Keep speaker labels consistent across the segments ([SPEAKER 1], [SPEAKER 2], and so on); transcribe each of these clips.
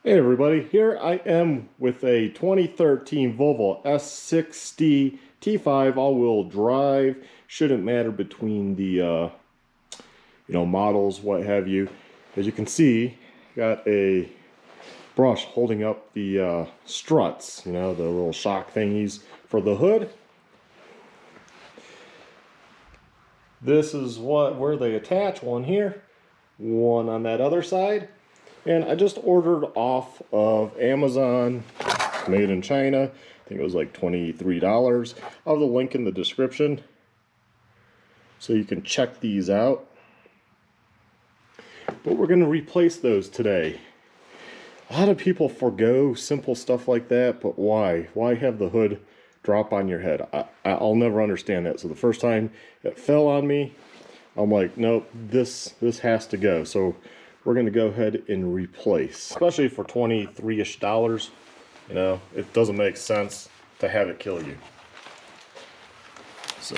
[SPEAKER 1] Hey everybody, here I am with a 2013 Volvo S60 T5 all-wheel drive. Shouldn't matter between the models, what have you. As you can see, got a brush holding up the struts, the little shock thingies for the hood. This is where they attach, one here, one on that other side. And I just ordered off of Amazon, made in China. I think it was like $23. I'll have the link in the description so you can check these out. But we're going to replace those today. A lot of people forgo simple stuff like that, but why? Why have the hood drop on your head? I'll never understand that. So the first time it fell on me, I'm like, nope, this has to go. So we're going to go ahead and replace, especially for $23-ish. It doesn't make sense to have it kill you. So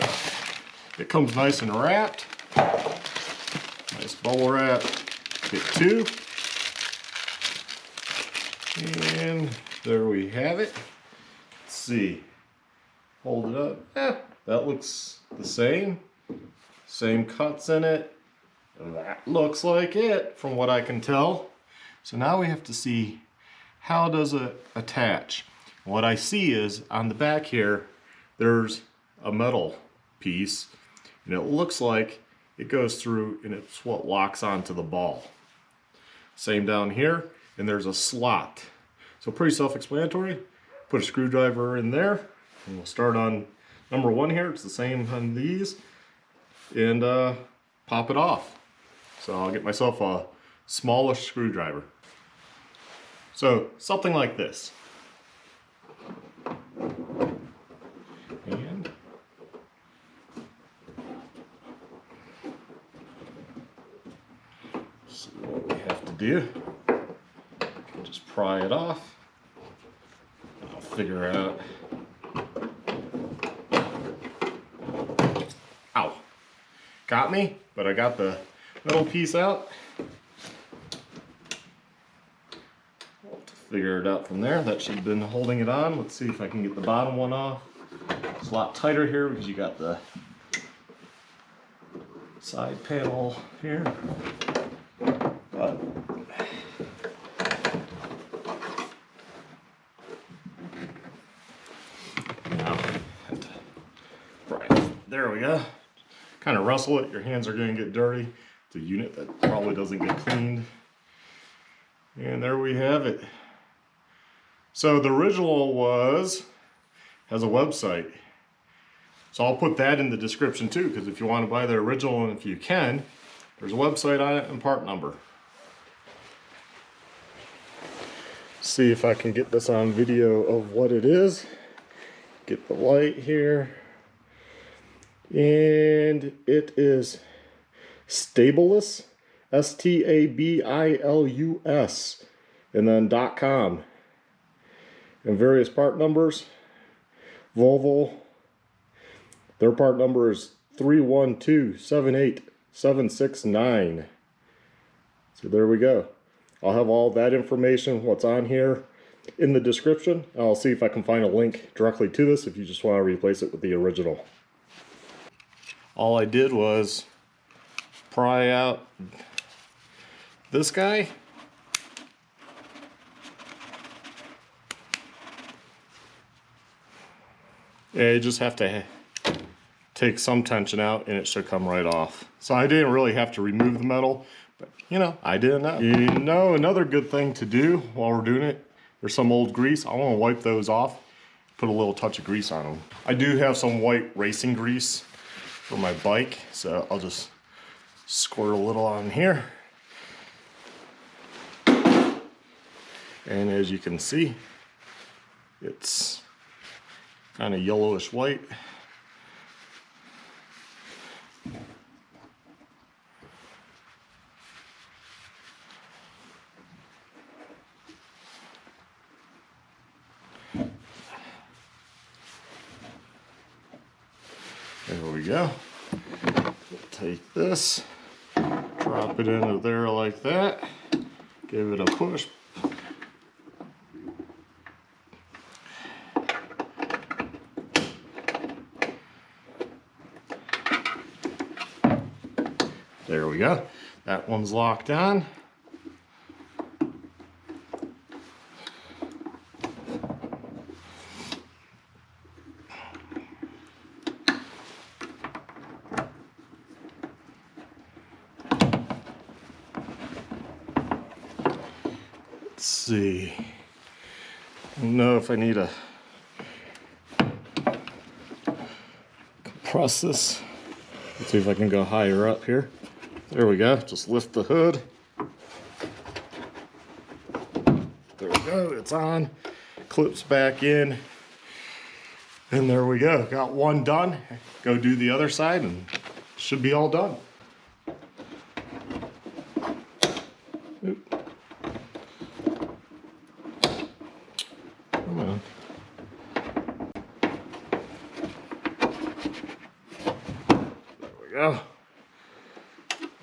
[SPEAKER 1] it comes nice and wrapped, nice bubble wrap. Get two, and there we have it. Let's see, hold it up. That looks the same cuts in it. That looks like it from what I can tell. So now we have to see, how does it attach? What I see is on the back here there's a metal piece, and it looks like it goes through and it's what locks onto the ball. Same down here, and there's a slot. So pretty self-explanatory. Put a screwdriver in there, and we'll start on number one here. It's the same on these, and pop it off. So I'll get myself a smallish screwdriver. So something like this. And see what we have to do. Just pry it off. I'll figure out. Ow. Got me, but I got the metal piece out. I'll have to figure it out from there. That should have been holding it on. Let's see if I can get the bottom one off. It's a lot tighter here because you got the side panel here. But now, right, there we go. Kind of rustle it. Your hands are going to get dirty. It's a unit that probably doesn't get cleaned. And there we have it. So the original has a website. So I'll put that in the description too, because if you want to buy the original, and if you can, there's a website on it and part number. See if I can get this on video of what it is. Get the light here. And it is Stabilus, Stabilus, and then .com, and various part numbers. Volvo, their part number is 31278769. So there we go. I'll have all that information, what's on here, in the description. I'll see if I can find a link directly to this if you just want to replace it with the original. All I did was pry out this guy. Yeah, you just have to take some tension out and it should come right off. So I didn't really have to remove the metal, but I didn't know. Another good thing to do while we're doing it, there's some old grease. I want to wipe those off, put a little touch of grease on them. I do have some white racing grease for my bike, so I'll just squirt a little on here. And as you can see, it's kind of yellowish white. There we go. We'll take this, drop it into there like that, give it a push, There we go. That one's locked on. Let's see. I don't know if I need to compress this. Let's see if I can go higher up here. There we go. Just lift the hood. There we go. It's on. Clips back in. And there we go. Got one done. Go do the other side and should be all done. Oop. Come on. There we go.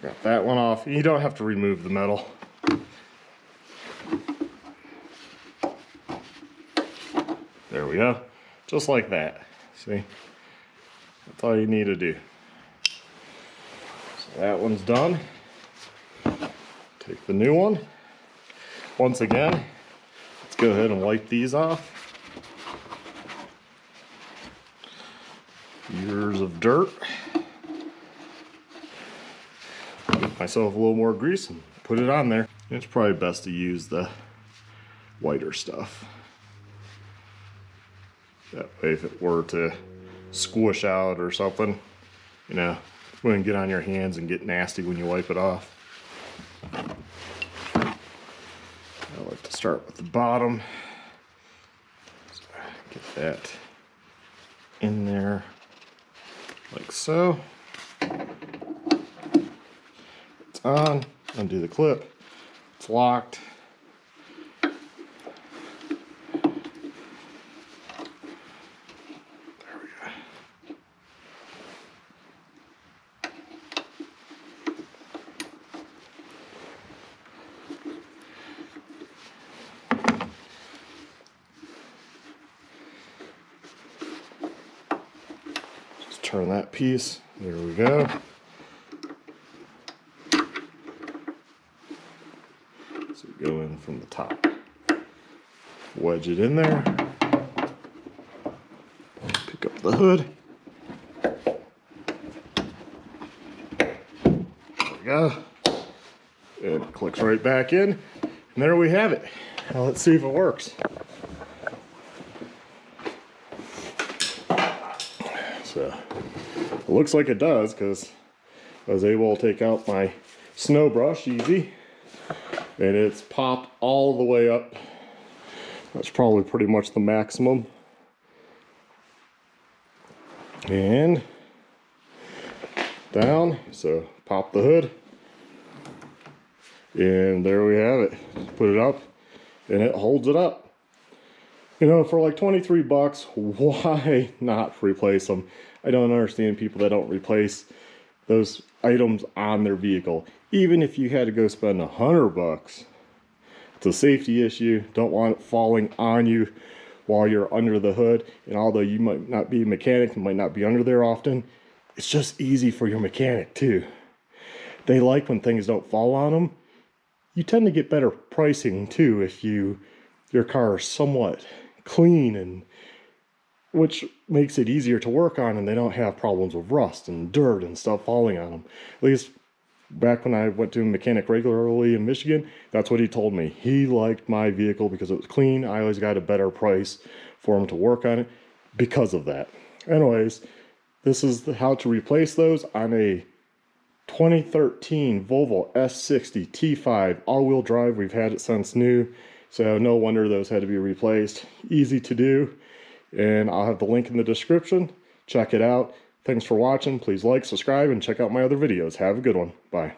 [SPEAKER 1] Got that one off. You don't have to remove the metal. There we go. Just like that. See? That's all you need to do. So that one's done. Take the new one. Once again, let's go ahead and wipe these off. Years of dirt. Get myself a little more grease and put it on there. It's probably best to use the whiter stuff. That way if it were to squish out or something, you know, it wouldn't get on your hands and get nasty when you wipe it off. I like to start with the bottom. So get that in there like so. It's on. Undo the clip. It's locked. Turn that piece. There we go. So go in from the top. Wedge it in there. Pick up the hood. There we go. And it clicks right back in. And there we have it. Now let's see if it works. So it looks like it does because I was able to take out my snow brush easy and it's popped all the way up. That's probably pretty much the maximum. And down, so pop the hood. And there we have it. Put it up and it holds it up. You know, for like 23 bucks, why not replace them? I don't understand people that don't replace those items on their vehicle. Even if you had to go spend 100 bucks, it's a safety issue. Don't want it falling on you while you're under the hood. And although you might not be a mechanic, you might not be under there often, it's just easy for your mechanic too. They like when things don't fall on them. You tend to get better pricing too if your car is somewhat clean, and which makes it easier to work on, and they don't have problems with rust and dirt and stuff falling on them. At least back when I went to a mechanic regularly in Michigan, that's what he told me. He liked my vehicle because it was clean. I always got a better price for him to work on it because of that. Anyways, this is how to replace those on a 2013 Volvo S60 T5 all-wheel drive. We've had it since new, so no wonder those had to be replaced. Easy to do, and I'll have the link in the description. Check it out. Thanks for watching. Please like, subscribe, and check out my other videos. Have a good one. Bye.